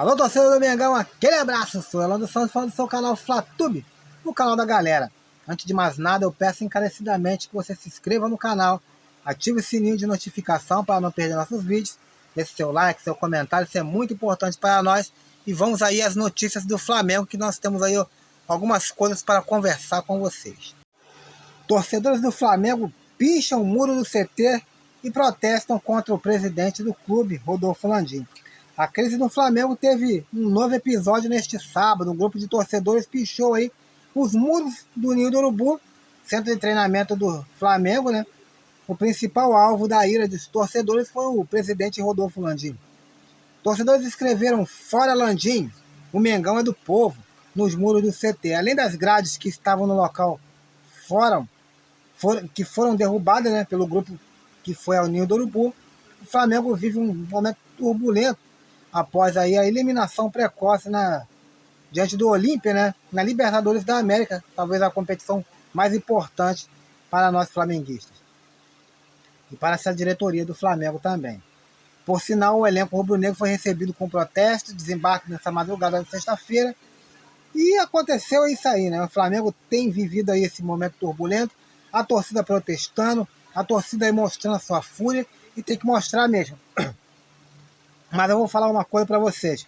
Alô, torcedor do Mengão, aquele abraço, sou Elando Santos, falando do seu canal Flatube, no canal da galera. Antes de mais nada, eu peço encarecidamente que você se inscreva no canal, ative o sininho de notificação para não perder nossos vídeos, deixe seu like, seu comentário, isso é muito importante para nós. E vamos aí às notícias do Flamengo, que nós temos aí algumas coisas para conversar com vocês. Torcedores do Flamengo picham o muro do CT e protestam contra o presidente do clube, Rodolfo Landim. A crise do Flamengo teve um novo episódio neste sábado. Um grupo de torcedores pichou aí os muros do Ninho do Urubu, centro de treinamento do Flamengo, né? O principal alvo da ira dos torcedores foi o presidente Rodolfo Landim. Torcedores escreveram "Fora Landim, o Mengão é do povo" nos muros do CT. Além das grades que estavam no local que foram derrubadas, né, pelo grupo que foi ao Ninho do Urubu, o Flamengo vive um momento turbulento após aí a eliminação precoce diante do Olímpia, né, na Libertadores da América, talvez a competição mais importante para nós flamenguistas e para essa diretoria do Flamengo também. Por sinal, o elenco rubro-negro foi recebido com protesto, desembarque nessa madrugada de sexta-feira, e aconteceu isso aí, né? O Flamengo tem vivido aí esse momento turbulento, a torcida protestando, a torcida aí mostrando a sua fúria, e tem que mostrar mesmo. Mas eu vou falar uma coisa para vocês.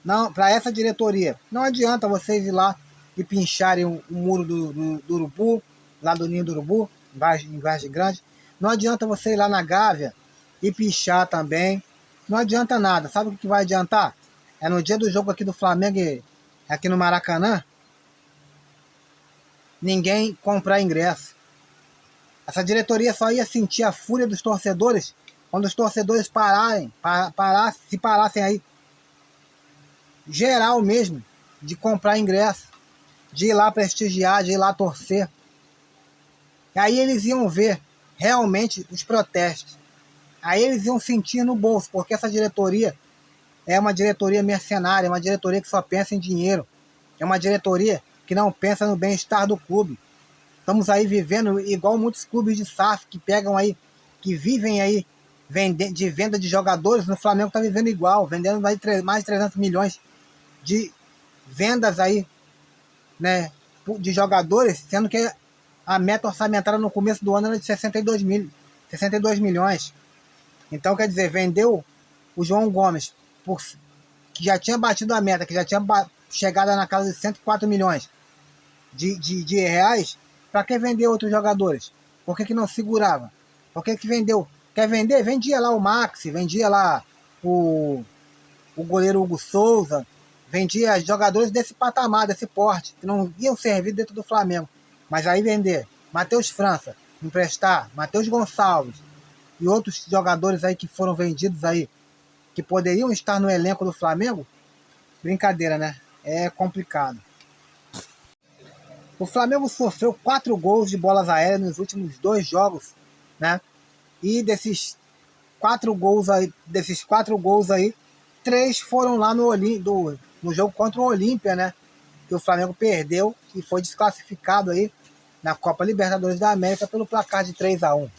Não, para essa diretoria, não adianta vocês ir lá e pincharem o muro do Urubu, lá do Ninho do Urubu, em Vargem Grande. Não adianta você ir lá na Gávea e pinchar também. Não adianta nada. Sabe o que vai adiantar? É no dia do jogo aqui do Flamengo, aqui no Maracanã, ninguém comprar ingresso. Essa diretoria só ia sentir a fúria dos torcedores quando os torcedores se parassem aí, geral mesmo, de comprar ingresso, de ir lá prestigiar, de ir lá torcer. E aí eles iam ver realmente os protestos. Aí eles iam sentir no bolso, porque essa diretoria é uma diretoria mercenária, é uma diretoria que só pensa em dinheiro, é uma diretoria que não pensa no bem-estar do clube. Estamos aí vivendo igual muitos clubes de SAF que pegam aí, que vivem aí de venda de jogadores. No Flamengo está vivendo igual, vendendo mais de 300 milhões de vendas aí, né, de jogadores, sendo que a meta orçamentária no começo do ano era de 62 milhões. Então, quer dizer, vendeu o João Gomes, que já tinha batido a meta, que já tinha chegado na casa de 104 milhões de reais. Para que vender outros jogadores? Por que não segurava? Por que vendeu? Quer vender? Vendia lá o Maxi, vendia lá o goleiro Hugo Souza, vendia jogadores desse patamar, desse porte, que não iam servir dentro do Flamengo. Mas aí vender Matheus França, emprestar Matheus Gonçalves e outros jogadores aí que foram vendidos aí, que poderiam estar no elenco do Flamengo, brincadeira, né? É complicado. O Flamengo sofreu 4 gols de bolas aéreas nos últimos 2 jogos, né? E desses 4 gols aí, 3 foram lá no jogo contra o Olímpia, né? Que o Flamengo perdeu e foi desclassificado aí na Copa Libertadores da América pelo placar de 3-1.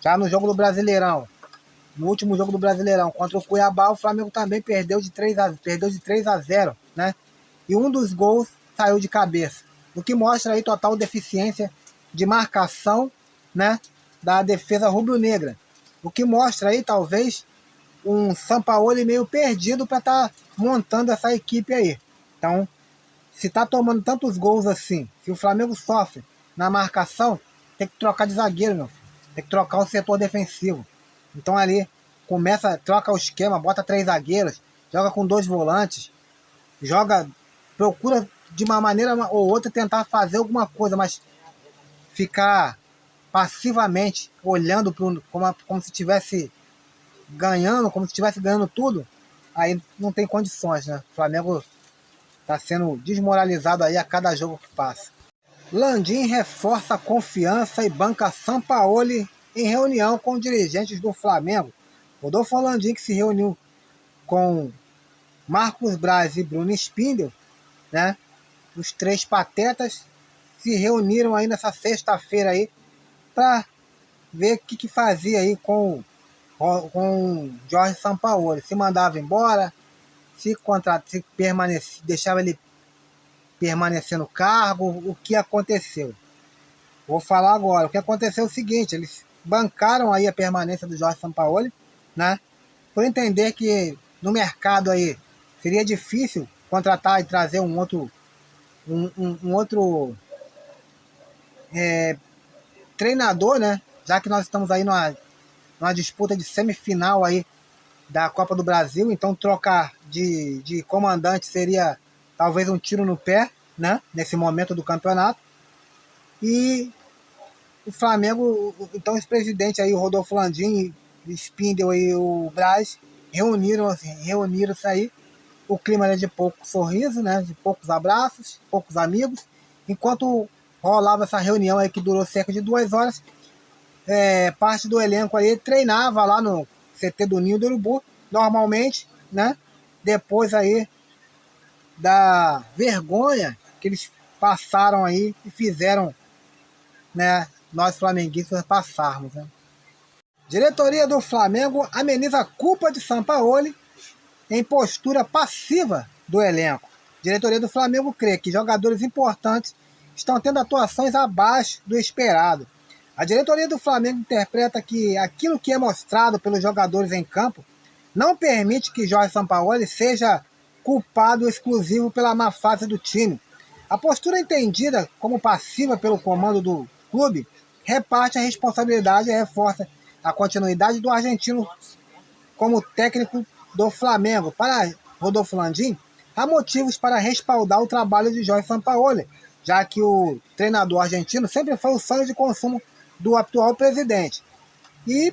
Já no jogo do Brasileirão, no último jogo do Brasileirão contra o Cuiabá, o Flamengo também perdeu de 3-0, né? E um dos gols saiu de cabeça, o que mostra aí total deficiência de marcação, né, da defesa rubro-negra. O que mostra aí talvez um Sampaoli meio perdido para estar montando essa equipe aí. Então, se tá tomando tantos gols assim, se o Flamengo sofre na marcação, tem que trocar de zagueiro, meu filho. Tem que trocar o setor defensivo. Então ali, troca o esquema, bota 3 zagueiros, joga com 2 volantes, procura de uma maneira ou outra tentar fazer alguma coisa, mas ficar passivamente olhando como se estivesse ganhando tudo, aí não tem condições, né? O Flamengo está sendo desmoralizado aí a cada jogo que passa. Landim reforça a confiança e banca Sampaoli em reunião com dirigentes do Flamengo. Rodolfo Landim, que se reuniu com Marcos Braz e Bruno Spindel, né? Os 3 patetas se reuniram aí nessa sexta-feira aí para ver o que fazia aí com Jorge Sampaoli. Se mandava embora, se permanecer, deixava ele permanecer no cargo, o que aconteceu. Vou falar agora. O que aconteceu é o seguinte, eles bancaram aí a permanência do Jorge Sampaoli, né? Por entender que no mercado aí seria difícil contratar e trazer um outro treinador, né? Já que nós estamos aí numa disputa de semifinal aí da Copa do Brasil, então trocar de comandante seria talvez um tiro no pé, né? Nesse momento do campeonato. E o Flamengo, então esse presidente aí, o Rodolfo Landim, o Spindel e o Braz, reuniram-se aí. O clima era de pouco sorriso, né? De poucos abraços, poucos amigos. Enquanto rolava essa reunião aí que durou cerca de 2 horas, parte do elenco aí treinava lá no CT do Ninho do Urubu, normalmente, né? Depois aí da vergonha que eles passaram aí e fizeram, né, nós flamenguistas passarmos, né? Diretoria do Flamengo ameniza a culpa de Sampaoli em postura passiva do elenco. Diretoria do Flamengo crê que jogadores importantes estão tendo atuações abaixo do esperado. A diretoria do Flamengo interpreta que aquilo que é mostrado pelos jogadores em campo não permite que Jorge Sampaoli seja culpado exclusivo pela má fase do time. A postura entendida como passiva pelo comando do clube reparte a responsabilidade e reforça a continuidade do argentino como técnico do Flamengo. Para Rodolfo Landim, há motivos para respaldar o trabalho de Jorge Sampaoli, já que o treinador argentino sempre foi o sonho de consumo do atual presidente. E,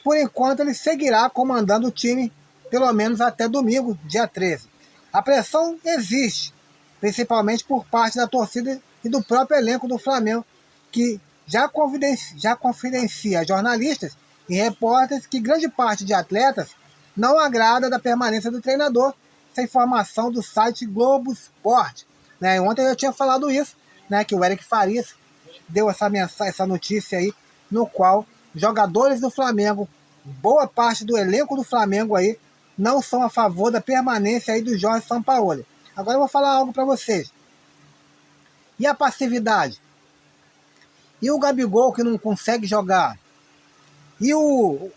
por enquanto, ele seguirá comandando o time, pelo menos até domingo, dia 13. A pressão existe, principalmente por parte da torcida e do próprio elenco do Flamengo, que já confidencia a jornalistas e repórteres que grande parte de atletas não agrada da permanência do treinador. Essa informação do site Globo Esporte. Né? Ontem eu tinha falado isso, né? Que o Eric Farias deu essa notícia aí, no qual jogadores do Flamengo, boa parte do elenco do Flamengo aí, não são a favor da permanência aí do Jorge Sampaoli. Agora eu vou falar algo para vocês. E a passividade? E o Gabigol, que não consegue jogar? E o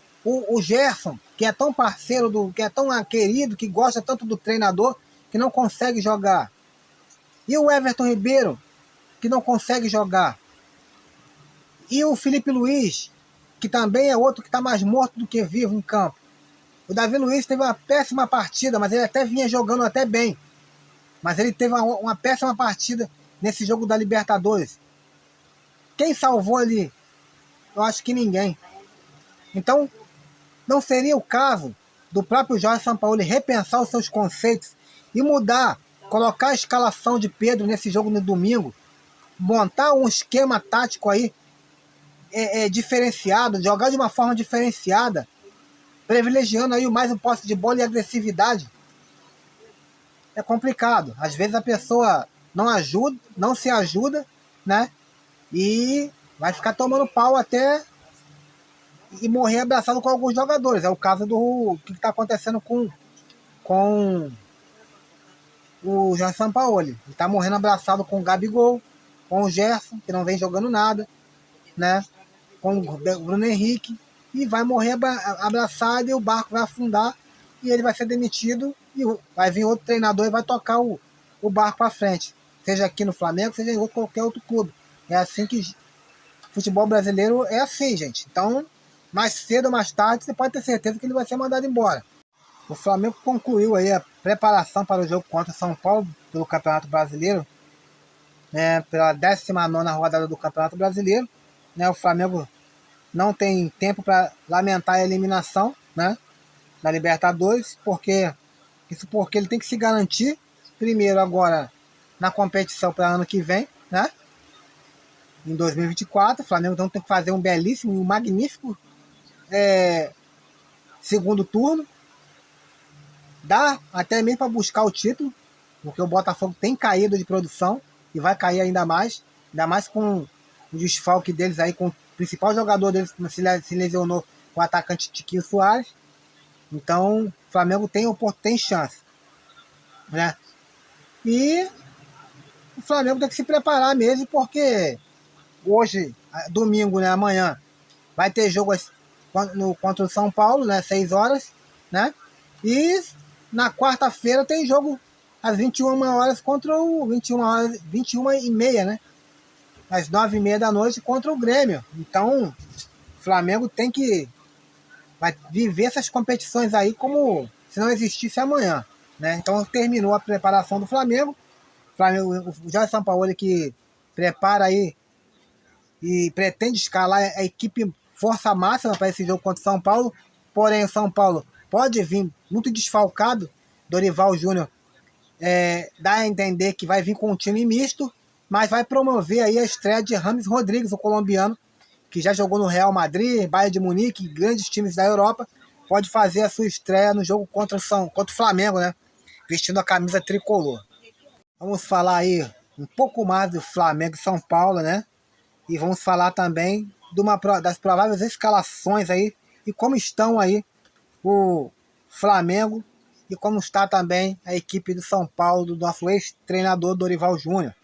Gerson, que é tão parceiro, que é tão querido, que gosta tanto do treinador, que não consegue jogar? E o Everton Ribeiro, que não consegue jogar? E o Felipe Luiz, que também é outro que está mais morto do que vivo em campo? O Davi Luiz teve uma péssima partida, mas ele até vinha jogando até bem. Mas ele teve uma péssima partida nesse jogo da Libertadores. Quem salvou ali? Eu acho que ninguém. Então, não seria o caso do próprio Jorge Sampaoli repensar os seus conceitos e mudar, colocar a escalação de Pedro nesse jogo no domingo, montar um esquema tático aí diferenciado, jogar de uma forma diferenciada, privilegiando aí mais o posse de bola e agressividade? É complicado. Às vezes a pessoa não se ajuda, né? E vai ficar tomando pau até e morrer abraçado com alguns jogadores. É o caso do que está acontecendo com o Jorge Sampaoli. Ele está morrendo abraçado com o Gabigol, com o Gerson, que não vem jogando nada, né? Com o Bruno Henrique, e vai morrer abraçado e o barco vai afundar e ele vai ser demitido e vai vir outro treinador e vai tocar o barco para frente. Seja aqui no Flamengo, seja em qualquer outro clube. É assim que futebol brasileiro é assim, gente. Então, mais cedo ou mais tarde, você pode ter certeza que ele vai ser mandado embora. O Flamengo concluiu aí a preparação para o jogo contra o São Paulo pelo Campeonato Brasileiro, né, pela 19ª rodada do Campeonato Brasileiro. Né, o Flamengo não tem tempo para lamentar a eliminação, né, da Libertadores, porque ele tem que se garantir primeiro agora na competição para ano que vem, né? Em 2024, o Flamengo então tem que fazer um belíssimo, um magnífico segundo turno. Dá até mesmo para buscar o título, porque o Botafogo tem caído de produção e vai cair ainda mais com o desfalque deles aí, com o principal jogador deles que se lesionou, o atacante Tiquinho Soares. Então, o Flamengo tem chance. né? E o Flamengo tem que se preparar mesmo, porque hoje, domingo, né, amanhã, vai ter jogo contra o São Paulo, né, 6 horas, né? E na quarta-feira tem jogo às 21 horas contra o 21h30, né? Às 9h30 da noite contra o Grêmio. Então, o Flamengo tem que vai viver essas competições aí como se não existisse amanhã, né? Então terminou a preparação do Flamengo. O Jorge Sampaoli que prepara aí e pretende escalar a equipe força máxima para esse jogo contra o São Paulo. Porém, o São Paulo pode vir muito desfalcado. Dorival Júnior dá a entender que vai vir com um time misto, mas vai promover aí a estreia de James Rodrigues, o colombiano, que já jogou no Real Madrid, Bayern de Munique, grandes times da Europa. Pode fazer a sua estreia no jogo contra o Flamengo, né? Vestindo a camisa tricolor. Vamos falar aí um pouco mais do Flamengo e São Paulo, né? E vamos falar também das prováveis escalações aí e como estão aí o Flamengo e como está também a equipe do São Paulo, do nosso ex-treinador Dorival Júnior.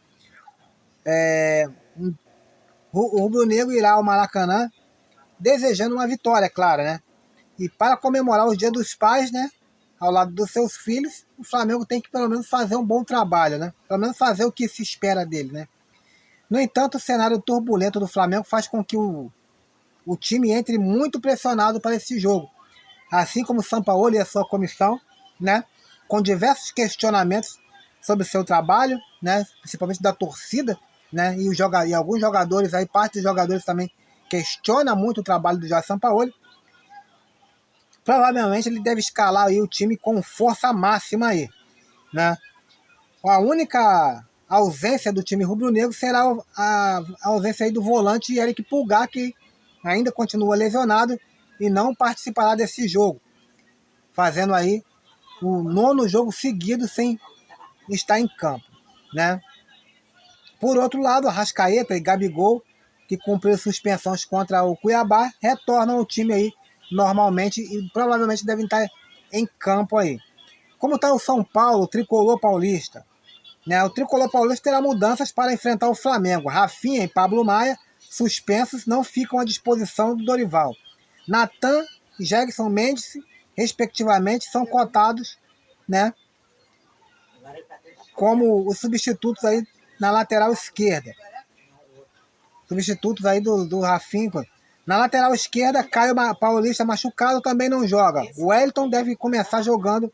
O rubro-negro irá ao Maracanã desejando uma vitória, é claro, né? E para comemorar o Dia dos Pais, né? Ao lado dos seus filhos, o Flamengo tem que pelo menos fazer um bom trabalho, né? Pelo menos fazer o que se espera dele, né? No entanto, o cenário turbulento do Flamengo faz com que o time entre muito pressionado para esse jogo. Assim como o Sampaoli e a sua comissão, né? Com diversos questionamentos sobre o seu trabalho, né? Principalmente da torcida, né? E alguns jogadores aí, parte dos jogadores também questiona muito o trabalho do Jorge Sampaoli. Provavelmente ele deve escalar aí o time com força máxima aí, né? A única ausência do time rubro-negro será a ausência aí do volante Eric Pulgar, que ainda continua lesionado e não participará desse jogo, fazendo aí o 9º jogo seguido sem estar em campo, né? Por outro lado, Arrascaeta e Gabigol, que cumpriram suspensões contra o Cuiabá, retornam ao time aí normalmente e provavelmente devem estar em campo aí. Como está o São Paulo, o tricolor paulista? Né? O tricolor paulista terá mudanças para enfrentar o Flamengo. Rafinha e Pablo Maia, suspensos, não ficam à disposição do Dorival. Natan e Gerson Mendes, respectivamente, são cotados, né, como os substitutos aí na lateral esquerda. Substitutos aí do Rafinha. Na lateral esquerda, Caio Paulista machucado também não joga. O Wellington deve começar jogando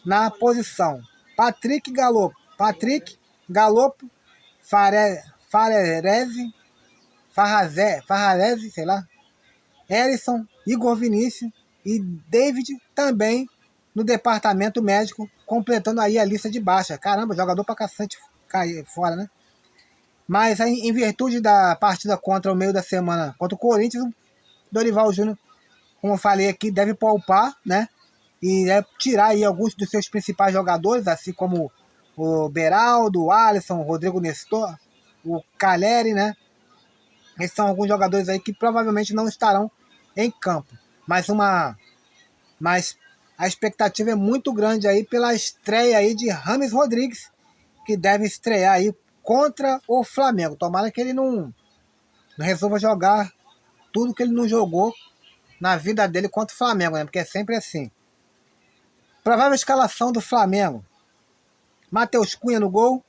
na posição. Patrick Galopo, Farrarese, sei lá, Erisson, Igor Vinícius e David também no departamento médico, completando aí a lista de baixa. Caramba, jogador pra cacete cair fora, né? Mas aí, em virtude da partida contra o meio da semana contra o Corinthians, o Dorival Júnior, como eu falei aqui, deve poupar, né? E tirar aí alguns dos seus principais jogadores, assim como o Beraldo, o Alisson, o Rodrigo Nestor, o Caleri, né? Esses são alguns jogadores aí que provavelmente não estarão em campo. Mas a expectativa é muito grande aí pela estreia aí de James Rodrigues, que deve estrear aí contra o Flamengo. Tomara que ele não resolva jogar tudo que ele não jogou na vida dele contra o Flamengo, né? Porque é sempre assim. Provável escalação do Flamengo: Matheus Cunha no gol,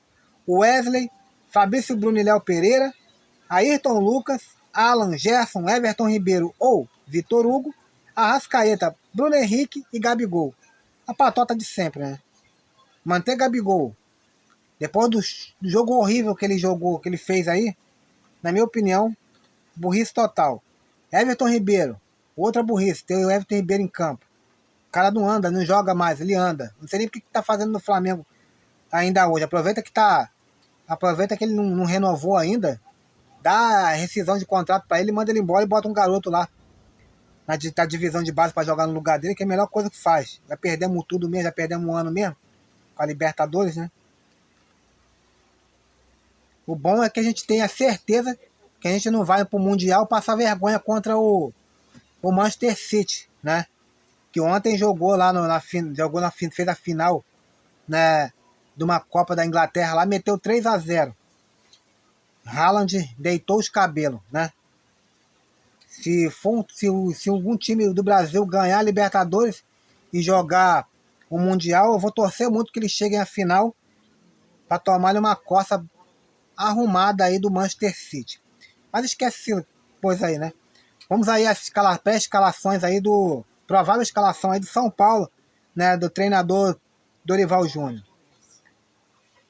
Wesley, Fabrício Bruno e Léo Pereira, Ayrton Lucas, Alan, Gerson, Everton Ribeiro ou Vitor Hugo, Arrascaeta, Bruno Henrique e Gabigol. A patota de sempre, né? Manter Gabigol. Depois do jogo horrível que ele fez aí, na minha opinião, burrice total. Everton Ribeiro, outra burrice, ter o Everton Ribeiro em campo. O cara não anda, não joga mais, ele anda. Não sei nem o que tá fazendo no Flamengo ainda hoje. Aproveita que ele não renovou ainda, dá a rescisão de contrato para ele, manda ele embora e bota um garoto lá na divisão de base para jogar no lugar dele, que é a melhor coisa que faz. Já perdemos tudo mesmo, já perdemos um ano mesmo com a Libertadores, né? O bom é que a gente tem a certeza que a gente não vai pro Mundial passar vergonha contra o Manchester City, né? Que ontem jogou lá fez a final né, de uma Copa da Inglaterra lá, meteu 3-0. Haaland deitou os cabelos, né? Se algum time do Brasil ganhar a Libertadores e jogar o Mundial, eu vou torcer muito que eles cheguem à final para tomar uma coça arrumada aí do Manchester City. Mas esquece coisa aí, né? Vamos aí às pré-escalações aí do... provável escalação aí do São Paulo, né? Do treinador Dorival Júnior.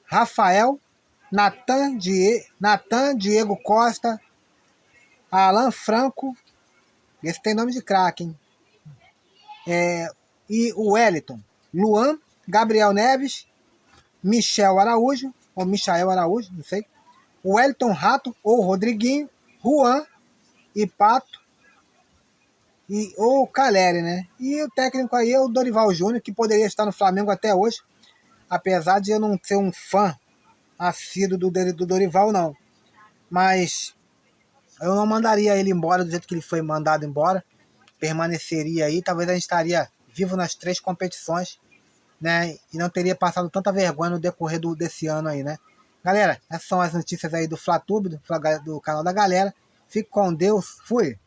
Rafael, Natan, Diego Costa, Alan Franco, esse tem nome de craque, hein? E o Wellington, Luan, Gabriel Neves, Michael Araújo, não sei. O Wellington Rato ou Rodriguinho, Juan e Pato, ou Caleri, né? E o técnico aí é o Dorival Júnior, que poderia estar no Flamengo até hoje, apesar de eu não ser um fã assíduo do Dorival, não. Mas eu não mandaria ele embora do jeito que ele foi mandado embora. Permaneceria aí, talvez a gente estaria vivo nas 3 competições, né? E não teria passado tanta vergonha no decorrer desse ano aí, né? Galera, essas são as notícias aí do FlaTube, do canal da galera. Fique com Deus. Fui!